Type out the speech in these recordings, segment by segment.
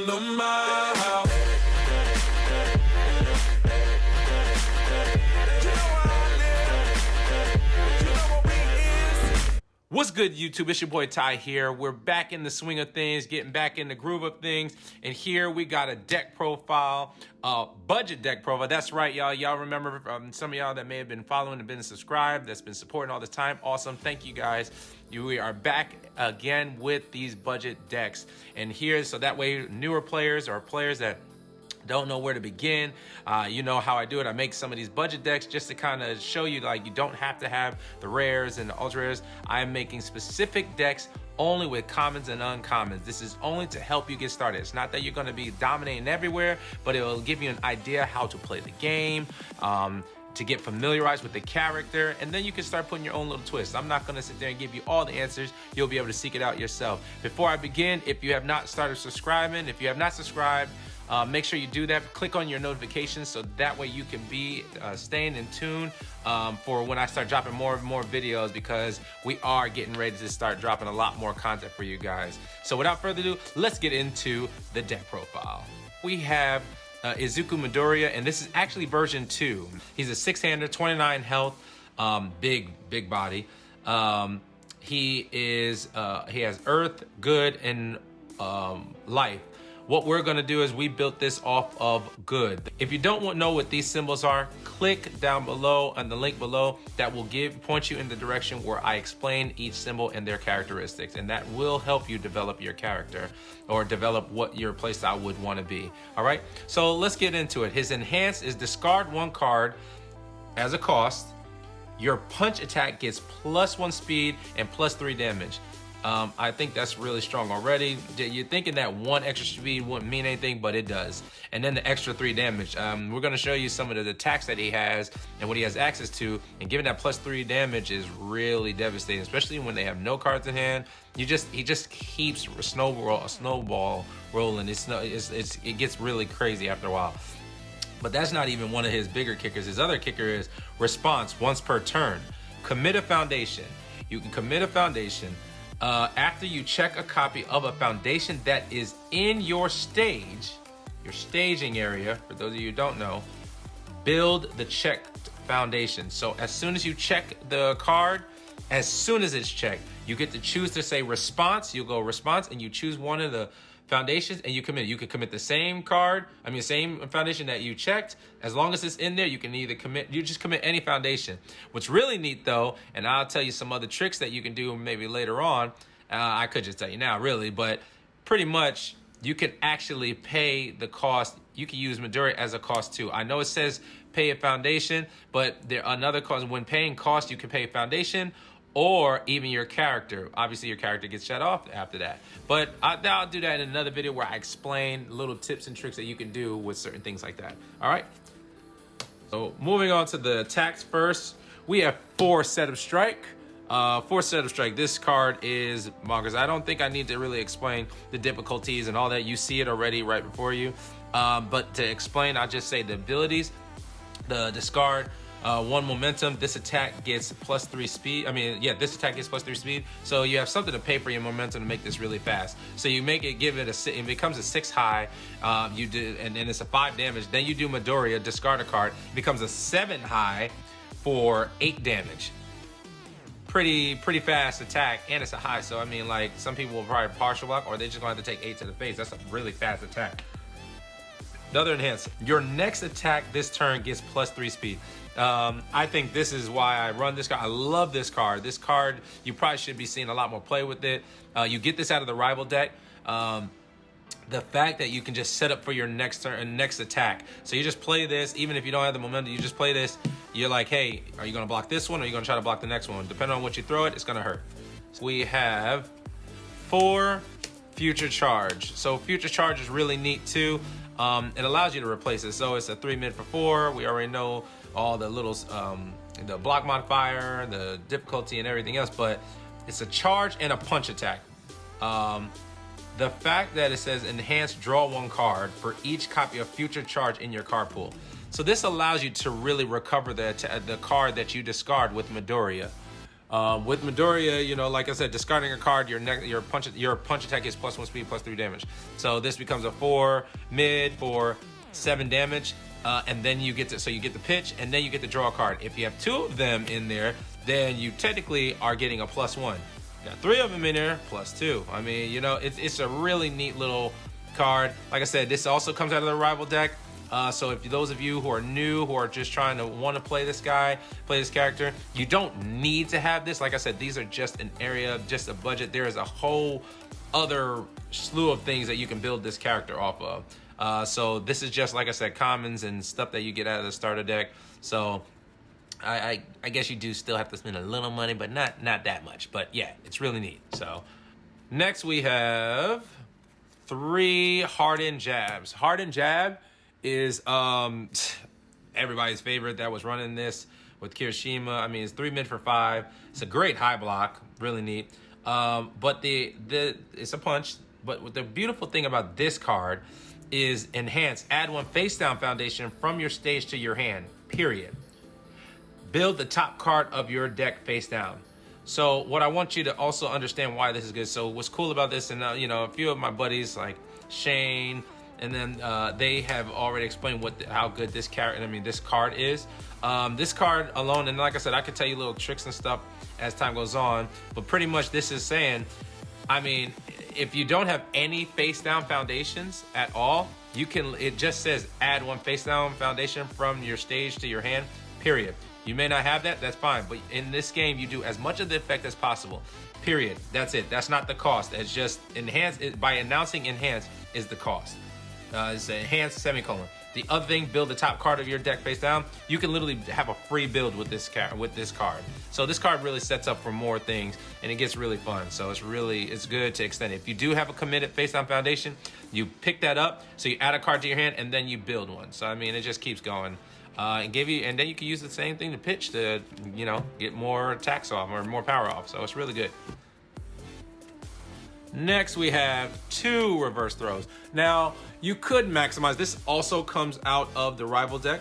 to my house. What's good, YouTube? It's your boy Ty here. We're back in the swing of things, getting back in the groove of things. And here we got a deck profile, budget deck profile. That's right, y'all. Y'all remember some of y'all that may have been following and been subscribed, that's been supporting all this time. Awesome. Thank you, guys. We are back again with these budget decks. And here, so that way newer players or players that don't know where to begin, you know how I do it. I make some of these budget decks just to kind of show you, like, you don't have to have the rares and the ultra rares. I am making specific decks only with commons and uncommons. This is only to help you get started. It's not that you're going to be dominating everywhere, but it will give you an idea how to play the game, to get familiarized with the character, and then you can start putting your own little twist. I'm not going to sit there and give you all the answers. You'll be able to seek it out yourself. Before I begin, if you have not started subscribing, if you have not subscribed, make sure you do that. Click on your notifications so that way you can be staying in tune for when I start dropping more and more videos, because we are getting ready to start dropping a lot more content for you guys. So without further ado, let's get into the deck profile. We have IZUKU Midoriya, and this is actually version 2. He's a 6-hander, 29 health, big body. He has Earth, Good, and Life. What we're gonna do is we built this off of Good. If you don't know what these symbols are, click down below on the link below. That will point you in the direction where I explain each symbol and their characteristics, and that will help you develop your character or develop what your playstyle would want to be. All right, so let's get into it. His enhance is discard 1 card as a cost. Your punch attack gets +1 speed and +3 damage. I think that's really strong already. You're thinking that 1 extra speed wouldn't mean anything, but it does. And then the extra 3 damage. We're going to show you some of the attacks that he has and what he has access to. And giving that +3 damage is really devastating, especially when they have no cards in hand. He just keeps a snowball rolling. It gets really crazy after a while. But that's not even one of his bigger kickers. His other kicker is response once per turn. Commit a foundation. You can commit a foundation. After you check a copy of a foundation that is in your stage, your staging area, for those of you who don't know, build the checked foundation. So as soon as you check the card, as soon as it's checked, you get to choose to say response. You go response and you choose one of the foundations and you commit. You could commit the same same foundation that you checked. As long as it's in there, you can either commit, you just commit any foundation. What's really neat though, and I'll tell you some other tricks that you can do maybe later on. I could just tell you now really, but pretty much you can actually pay the cost. You can use Midoriya as a cost too. I know it says pay a foundation, but there are another cost. When paying cost, you can pay a foundation, or even your character. Obviously, your character gets shut off after that. But I'll do that in another video where I explain little tips and tricks that you can do with certain things like that. All right? So moving on to the attacks first, we have 4 Set of Strike. 4 Set of Strike. This card is bonkers. I don't think I need to really explain the difficulties and all that. You see it already right before you. But to explain, I'll just say the abilities. The discard 1 momentum. This attack gets +3 speed. This attack gets +3 speed. So you have something to pay for your momentum to make this really fast. So you make it, it becomes a 6 high. You do, and then it's a 5 damage. Then you do Midoriya, discard a card. It becomes a 7 high for 8 damage. Pretty fast attack, and it's a high. So I mean, like, some people will probably partial block, or they're just gonna have to take 8 to the face. That's a really fast attack. The other enhance. Your next attack this turn gets +3 speed. I think this is why I run this card. I love this card. This card, you probably should be seeing a lot more play with it. You get this out of the rival deck. The fact that you can just set up for your next turn and next attack. So you just play this, even if you don't have the momentum, you just play this. You're like, hey, are you gonna block this one, or are you gonna try to block the next one? Depending on what you throw it, it's gonna hurt. So we have 4 Future Charge. So Future Charge is really neat too. It allows you to replace it. So it's a 3 mid for 4. We already know all the little, the block modifier, the difficulty and everything else, but it's a charge and a punch attack. The fact that it says enhance, draw 1 card for each copy of Future Charge in your card pool. So this allows you to really recover the card that you discard with Midoriya. With Midoriya, you know, like I said, discarding a card, your punch attack is +1 speed, +3 damage. So this becomes a 4 mid for 7 damage, and then you get the pitch, and then you get to draw a card. If you have 2 of them in there, then you technically are getting a +1. Got 3 of them in there, +2. I mean, you know, it's a really neat little card. Like I said, this also comes out of the rival deck. So if those of you who are new, who are just trying to want to play this character, you don't need to have this. Like I said, these are just an area, just a budget. There is a whole other slew of things that you can build this character off of. So this is just, like I said, commons and stuff that you get out of the starter deck. So I guess you do still have to spend a little money, but not that much. But yeah, it's really neat. So next we have 3 Hardened Jabs. Hardened Jab is everybody's favorite that was running this with Kirishima. I mean, it's 3 mid for 5. It's a great high block, really neat. But it's a punch. But the beautiful thing about this card is enhance. Add 1 face down foundation from your stage to your hand. Period. Build the top card of your deck face down. So what I want you to also understand why this is good. So what's cool about this, and you know, a few of my buddies like Shane, and then they have already explained how good this card is. This card alone, and like I said, I could tell you little tricks and stuff as time goes on, but pretty much this is saying, I mean, if you don't have any face down foundations at all, it just says add 1 face down foundation from your stage to your hand, period. You may not have that, that's fine, but in this game, you do as much of the effect as possible, period. That's it. That's not the cost. It's just enhance. By announcing enhance is the cost. It's enhance semicolon. The other thing, build the top card of your deck face down. You can literally have a free build with this card. So this card really sets up for more things, and it gets really fun. So it's good to extend it. If you do have a committed face down foundation, you pick that up. So you add a card to your hand, and then you build one. So I mean, it just keeps going. And then you can use the same thing to pitch to, you know, get more attacks off or more power off. So it's really good. Next, we have 2 reverse throws. Now, you could maximize. This also comes out of the rival deck.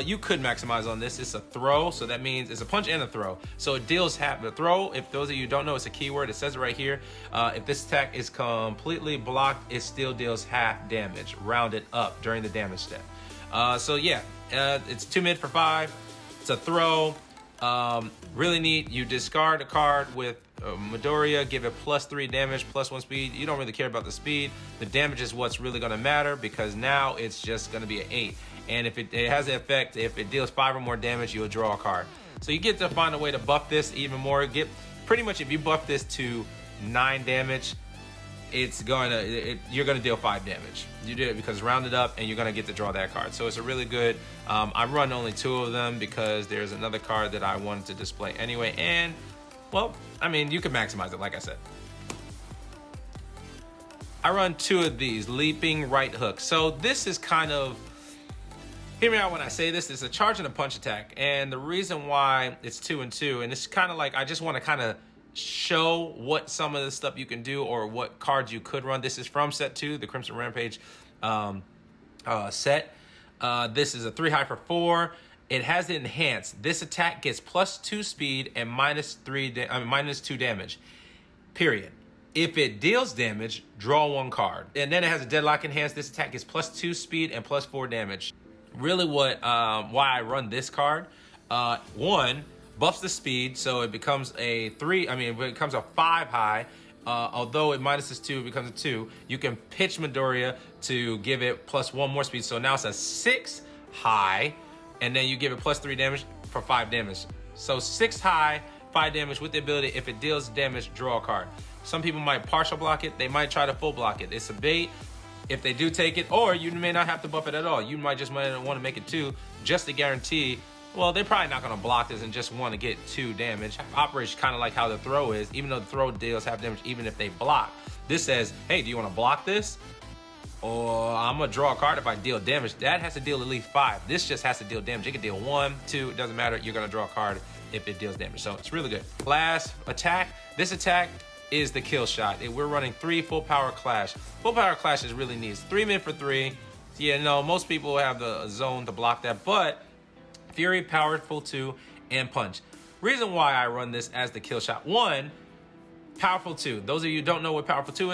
You could maximize on this. It's a throw, so that means it's a punch and a throw. So it deals half. The throw, if those of you don't know, it's a keyword. It says it right here. If this attack is completely blocked, it still deals half damage, rounded up during the damage step. So yeah, it's 2 mid for 5. It's a throw. Really neat. You discard a card with Midoriya, give it +3 damage, +1 speed. You don't really care about the speed. The damage is what's really going to matter, because now it's just going to be an 8. And if it has the effect, if it deals 5 or more damage, you'll draw a card. So you get to find a way to buff this even more. Pretty much if you buff this to 9 damage, you're gonna deal 5 damage. You do it because it's rounded up, and you're gonna get to draw that card. So it's a really good. I run only 2 of them because there's another card that I wanted to display anyway. And well, I mean, you can maximize it, like I said. I run 2 of these leaping right hook. So this is kind of, hear me out when I say this. It's a charge and a punch attack, and the reason why it's 2 and 2, and it's kind of like I just want to kind of show what some of the stuff you can do or what cards you could run. This is from set 2, the Crimson Rampage set. This is a 3 high for 4. It has it enhanced. This attack gets +2 speed and -2 damage. Period. If it deals damage, draw 1 card. And then it has a deadlock enhanced. This attack gets +2 speed and +4 damage. Really why I run this card, 1, buffs the speed, so it becomes a 3, it becomes a 5 high. Although it -2, it becomes a 2. You can pitch Midoriya to give it +1 more speed, so now it's a 6 high, and then you give it +3 damage for 5 damage. So 6 high, 5 damage with the ability, if it deals damage, draw a card. Some people might partial block it, they might try to full block it. It's a bait if they do take it, or you may not have to buff it at all. You might want to make it 2 just to guarantee. Well, they're probably not going to block this and just want to get 2 damage. Operates kind of like how the throw is, even though the throw deals half damage even if they block. This says, hey, do you want to block this? Or I'm going to draw a card if I deal damage. That has to deal at least 5. This just has to deal damage. It can deal 1, 2, it doesn't matter. You're going to draw a card if it deals damage. So it's really good. Last attack. This attack is the kill shot. We're running 3 full power clash. Full power clash is really neat. It's 3 mid for 3. Yeah, no, most people have the zone to block that, but Fury, powerful 2, and punch. Reason why I run this as the kill shot. One, Powerful 2. Those of you who don't know what Powerful 2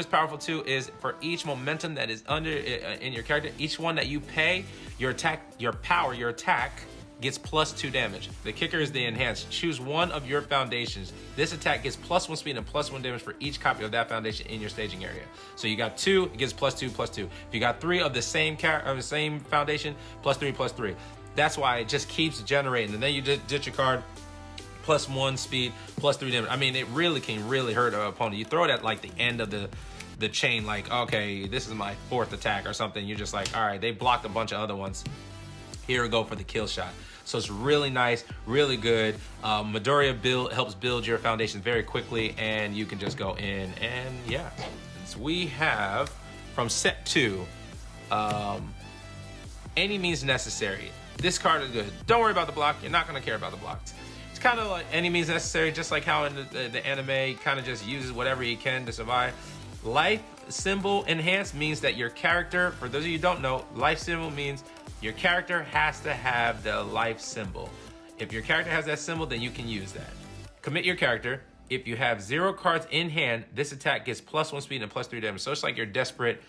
is for each momentum that is under in your character, each one that you pay, your attack gets +2 damage. The kicker is the enhanced. Choose one of your foundations. This attack gets +1 speed and +1 damage for each copy of that foundation in your staging area. So you got 2, it gets +2/+2. If you got 3 of the same foundation, +3/+3. That's why it just keeps generating. And then you just ditch your card, +1 speed, +3 damage. I mean, it really can hurt an opponent. You throw it at like the end of the chain, like, okay, this is my 4th attack or something. You're just like, all right, they blocked a bunch of other ones. Here we go for the kill shot. So it's really nice, really good. Midoriya helps build your foundation very quickly, and you can just go in and yeah. So we have from set 2, any means necessary. This card is good. Don't worry about the block. You're not gonna care about the blocks. It's kind of like any means necessary, just like how in the anime, he kind of just uses whatever he can to survive. Life symbol enhanced means that your character, for those of you who don't know, life symbol means your character has to have the life symbol. If your character has that symbol, then you can use that. Commit your character. If you have 0 cards in hand, this attack gets +1 speed and +3 damage. So it's like your desperate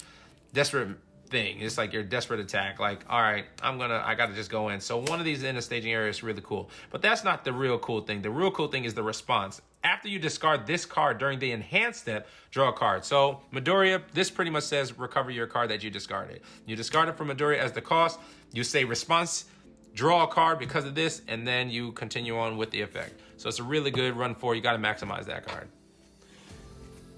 thing. It's like your desperate attack. Like, all right, I gotta just go in. So one of these in a staging area is really cool. But that's not the real cool thing. The real cool thing is the response. After you discard this card during the enhanced step, draw a card. So Midoriya, this pretty much says recover your card that you discarded. You discard it from Midoriya as the cost. You say response, draw a card because of this, and then you continue on with the effect. So it's a really good run 4. You got to maximize that card.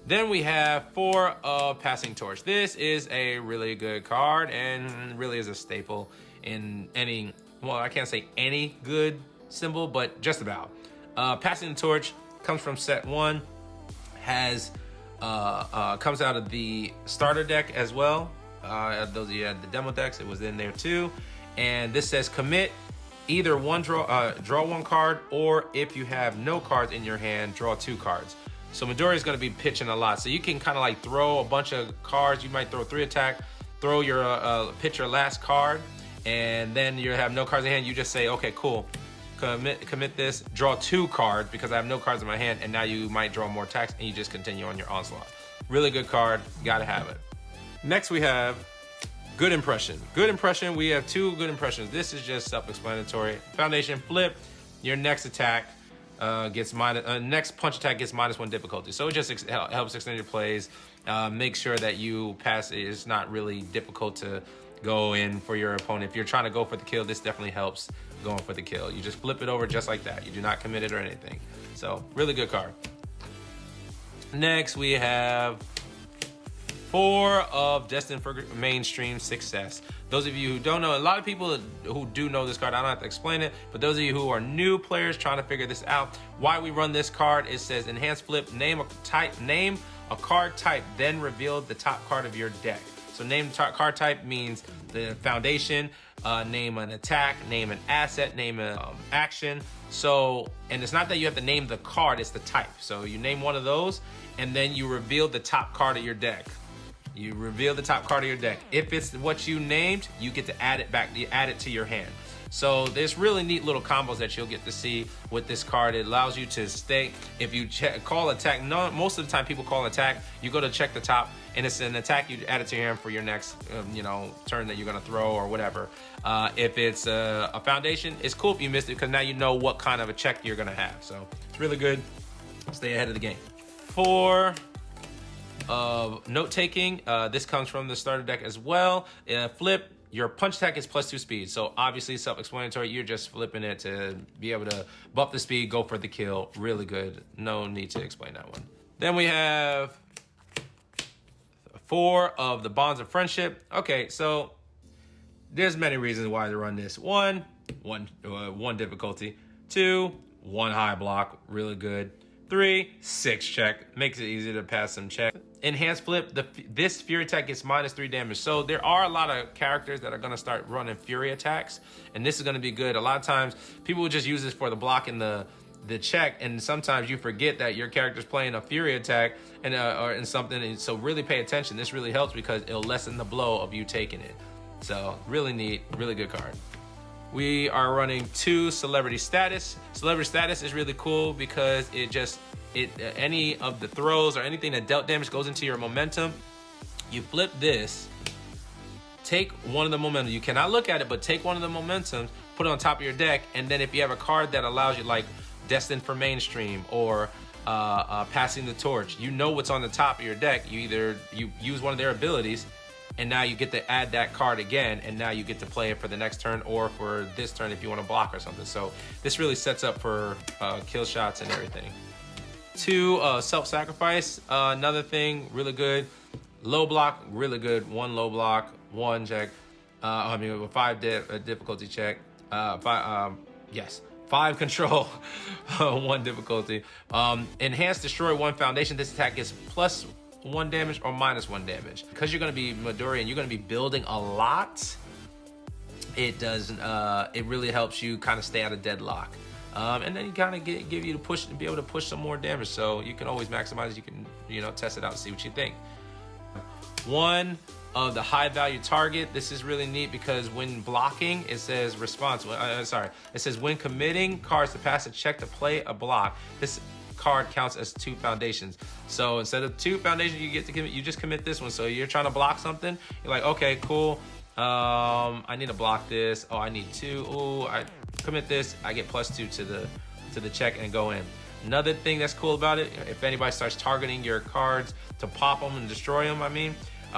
Then we have 4 of Passing Torch. This is a really good card and really is a staple in any, well, I can't say any good symbol, but just about. Passing the Torch comes from set 1, comes out of the starter deck as well. Those of you had the demo decks, it was in there too. And this says commit either draw 1 card, or if you have no cards in your hand, draw 2 cards. So Midoriya is going to be pitching a lot. So you can kind of like throw a bunch of cards. You might throw 3 attack, throw your pitch your last card, and then you have no cards in hand. You just say, okay, cool. Commit this, draw 2 cards because I have no cards in my hand, and now you might draw more attacks, and you just continue on your onslaught. Really good card, gotta have it. Next we have Good Impression. Good Impression, we have 2 good impressions. This is just self-explanatory. Foundation, flip, your next attack gets next punch attack gets -1 difficulty. So it just helps extend your plays. Make sure that you pass. It's not really difficult to go in for your opponent. If you're trying to go for the kill, this definitely helps going for the kill. You just flip it over just like that. You do not commit it or anything. So really good card. Next we have 4 of Destined for Mainstream Success. Those of you who don't know, a lot of people who do know this card, I don't have to explain it, but those of you who are new players trying to figure this out, why we run this card, it says enhance flip, name a card type, then reveal the top card of your deck. So name card type means the foundation, name an attack, name an asset, name an action. So, and it's not that you have to name the card, it's the type. So you name one of those, and then you reveal the top card of your deck. You reveal the top card of your deck. If it's what you named, you get to add it back. You add it to your hand. So there's really neat little combos that you'll get to see with this card. It allows you to stay. If you call attack, most of the time people call attack. You go to check the top, and it's an attack. You add it to your hand for your next, turn that you're gonna throw or whatever. If it's a foundation, it's cool if you missed it because now you know what kind of a check you're gonna have. So it's really good. Stay ahead of the game. 4 of note taking. This comes from the starter deck as well. Flip, your punch attack is +2 speed. So obviously self-explanatory. You're just flipping it to be able to buff the speed, go for the kill. Really good. No need to explain that one. Then we have 4 of the Bonds of Friendship. Okay, so there's many reasons why to run this. One difficulty. 2, 1 high block. Really good. 3, 6 check. Makes it easy to pass some check. Enhanced flip, this Fury attack gets -3 damage. So there are a lot of characters that are going to start running Fury attacks, and this is going to be good. A lot of times, people will just use this for the block and the check, and sometimes you forget that your character's playing a Fury attack or in something, and so really pay attention. This really helps because it'll lessen the blow of you taking it. So really neat, really good card. we are running 2 celebrity status. Celebrity status is really cool because any of the throws or anything that dealt damage goes into your momentum. You flip this, take one of the momentum. You cannot look at it, but take one of the momentums, put it on top of your deck, and then if you have a card that allows you, like Destined for Mainstream or Passing the Torch, you know what's on the top of your deck. You use one of their abilities, and now you get to add that card again, and now you get to play it for the next turn or for this turn if you want to block or something. So this really sets up for kill shots and everything. 2, self-sacrifice, another thing, really good. Low block, really good. 1 low block, 1 check. 5 difficulty check. 5 control, 1 difficulty. Enhance, destroy 1 foundation. This attack gets +1 damage or -1 damage. Because you're going to be Midoriya and you're going to be building a lot, it really helps you kind of stay out of deadlock. And then you kind of give you to push, be able to push some more damage. So you can always maximize. You can test it out and see what you think. 1 of the high value target. This is really neat because when blocking, it says response. It says when committing cards to pass a check to play a block, this card counts as 2 foundations. So instead of 2 foundations, you get to commit. You just commit this one. So you're trying to block something. You're like, okay, cool. I need to block this. Oh, I need 2. Ooh, I commit this. I get +2 to the check and go in. Another thing that's cool about it, if anybody starts targeting your cards to pop them and destroy them,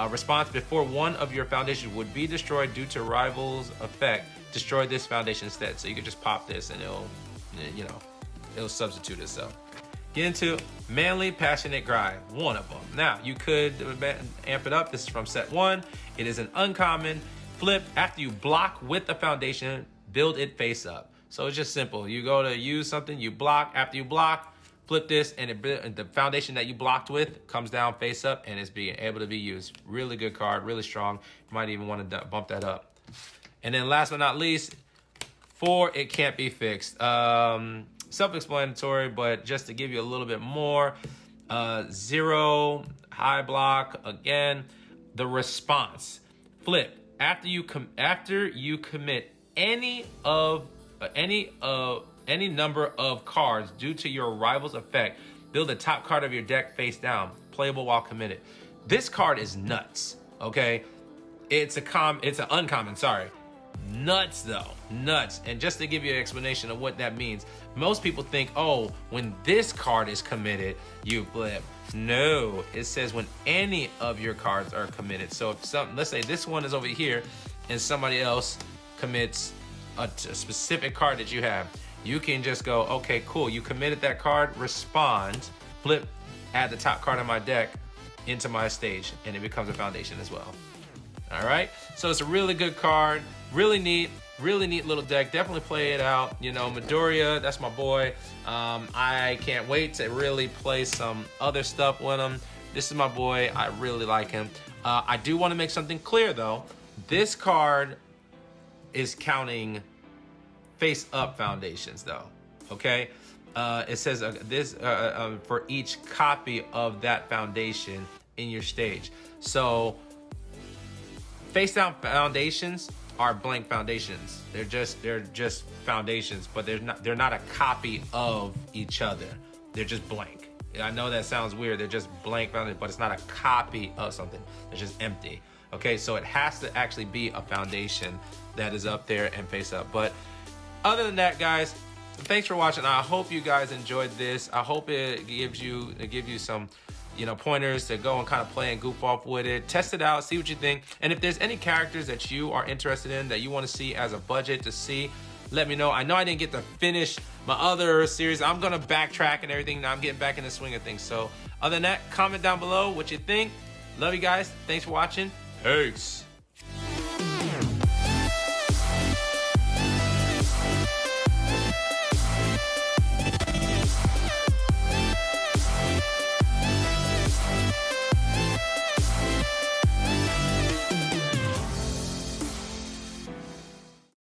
response before 1 of your foundations would be destroyed due to rival's effect, destroy this foundation instead. So you can just pop this and it'll substitute itself. Get into manly passionate grind, 1 of them. Now you could amp it up. This is from set 1. It is an uncommon. Flip, after you block with the foundation, build it face up. So it's just simple. You go to use something, you block. After you block, flip this, and the foundation that you blocked with comes down face up, and it's being able to be used. Really good card, really strong. You might even want to bump that up. And then last but not least, 4, it can't be fixed. Self-explanatory, but just to give you a little bit more. 0, high block, again. The response, flip. After you commit any number of cards due to your rival's effect, build the top card of your deck face down, playable while committed. This card is nuts, okay? It's an uncommon, sorry. Nuts though, nuts. And just to give you an explanation of what that means, most people think, oh, when this card is committed, you flip. No, it says when any of your cards are committed. So if let's say this one is over here and somebody else commits a specific card that you have, you can just go, okay, cool, you committed that card, respond, flip, add the top card of my deck into my stage, and it becomes a foundation as well. All right, so it's a really good card, really neat little deck. Definitely play it out. Midoriya, that's my boy. I can't wait to really play some other stuff with him. This is my boy. I really like him. I do want to make something clear though. This card is counting face up foundations though, okay? It says for each copy of that foundation in your stage. So face down foundations are blank foundations. They're just foundations, but they're not a copy of each other. They're just blank. I know that sounds weird. They're just blank foundations, but it's not a copy of something. They're just empty. Okay, so it has to actually be a foundation that is up there and face up. But other than that, guys, thanks for watching. I hope you guys enjoyed this. I hope it gives you some pointers to go and kind of play and goof off with it. Test it out, see what you think. And if there's any characters that you are interested in that you want to see as a budget to see, let me know. I know I didn't get to finish my other series. I'm gonna backtrack and everything. Now I'm getting back in the swing of things. So other than that, comment down below what you think. Love you guys. Thanks for watching. Peace.